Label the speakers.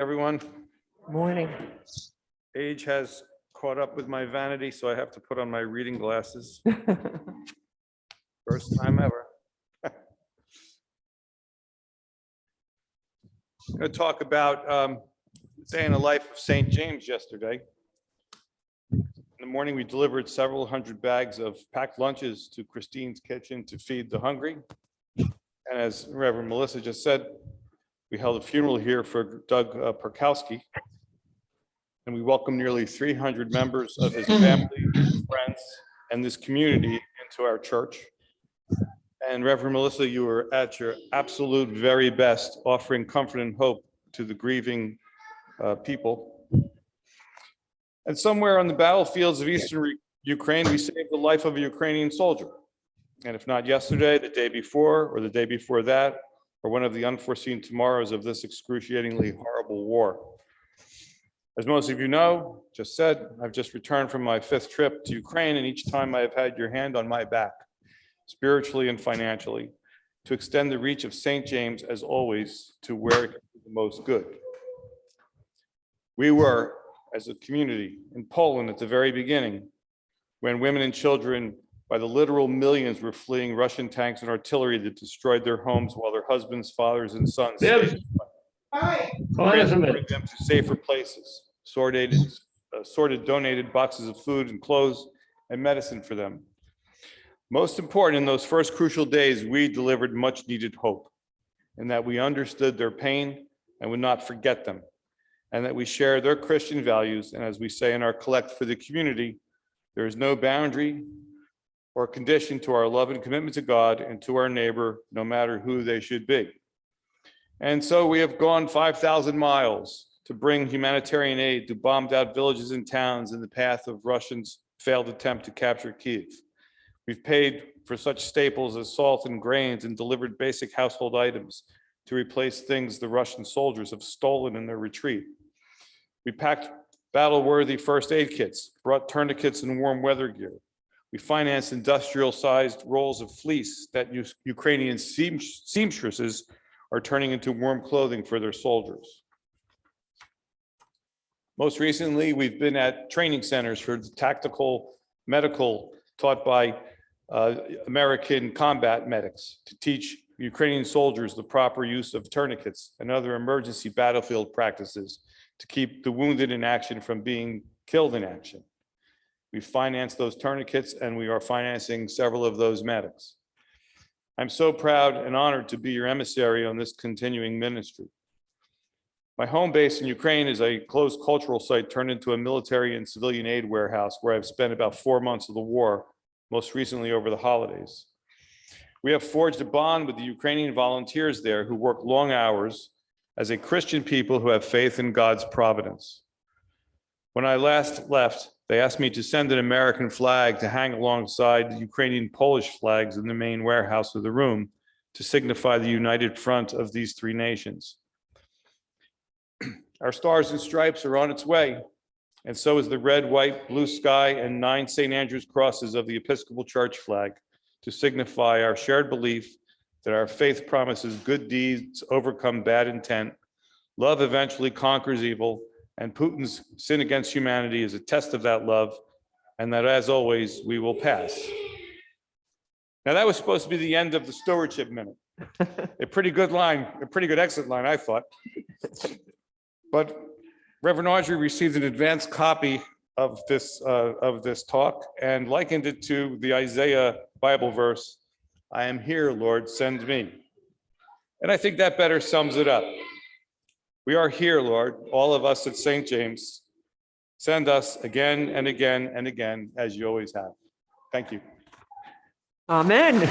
Speaker 1: Everyone.
Speaker 2: Morning.
Speaker 1: Age has caught up with my vanity, so I have to put on my reading glasses. First time ever. I'm going to talk about the day in the life of St. James yesterday. In the morning, we delivered several hundred bags of packed lunches to Christine's kitchen to feed the hungry. And as Reverend Melissa just said, we held a funeral here for Doug Perkowski. And we welcomed nearly 300 members of his family, friends, and this community into our church. And Reverend Melissa, you were at your absolute very best, offering comfort and hope to the grieving people. And somewhere on the battlefields of eastern Ukraine, we saved the life of a Ukrainian soldier. And if not yesterday, the day before, or the day before that, or one of the unforeseen tomorrows of this excruciatingly horrible war. As most of you know, just said, I've just returned from my 5th trip to Ukraine, and each time I have had your hand on my back, spiritually and financially, to extend the reach of St. James, as always, to where it is the most good. We were, as a community, in Poland at the very beginning, when women and children, by the literal millions, were fleeing Russian tanks and artillery that destroyed their homes while their husbands, fathers, and sons transported them to safer places, sorted donated boxes of food and clothes and medicine for them. Most important, in those first crucial days, we delivered much needed hope, and that we understood their pain and would not forget them, and that we share their Christian values. And as we say in our collect for the community, there is no boundary or condition to our love and commitment to God and to our neighbor, no matter who they should be. And so we have gone 5,000 miles to bring humanitarian aid to bombed out villages and towns in the path of Russians' failed attempt to capture Kyiv. We've paid for such staples as salt and grains and delivered basic household items to replace things the Russian soldiers have stolen in their retreat. We packed battle-worthy first aid kits, brought tourniquets and warm weather gear. We financed industrial-sized rolls of fleece that Ukrainian seamstresses are turning into warm clothing for their soldiers. Most recently, we've been at training centers for tactical medical taught by American combat medics to teach Ukrainian soldiers the proper use of tourniquets and other emergency battlefield practices to keep the wounded in action from being killed in action. We financed those tourniquets, and we are financing several of those medics. I'm so proud and honored to be your emissary on this continuing ministry. My home base in Ukraine is a closed cultural site turned into a military and civilian aid warehouse where I've spent about 4 months of the war, most recently over the holidays. We have forged a bond with the Ukrainian volunteers there who work long hours as a Christian people who have faith in God's providence. When I last left, they asked me to send an American flag to hang alongside the Ukrainian Polish flags in the main warehouse of the room to signify the united front of these 3 nations. Our stars and stripes are on its way, and so is the red, white, blue sky and 9 St. Andrew's crosses of the Episcopal Church flag to signify our shared belief that our faith promises good deeds overcome bad intent, love eventually conquers evil, and Putin's sin against humanity is a test of that love, and that, as always, we will pass. Now, that was supposed to be the end of the Stewardship Minute. A pretty good line, a pretty good exit line, I thought. But Reverend Audrey received an advanced copy of this talk and likened it to the Isaiah Bible verse, "I am here, Lord, send me." And I think that better sums it up. We are here, Lord, all of us at St. James. Send us again and again and again, as you always have. Thank you.
Speaker 2: Amen.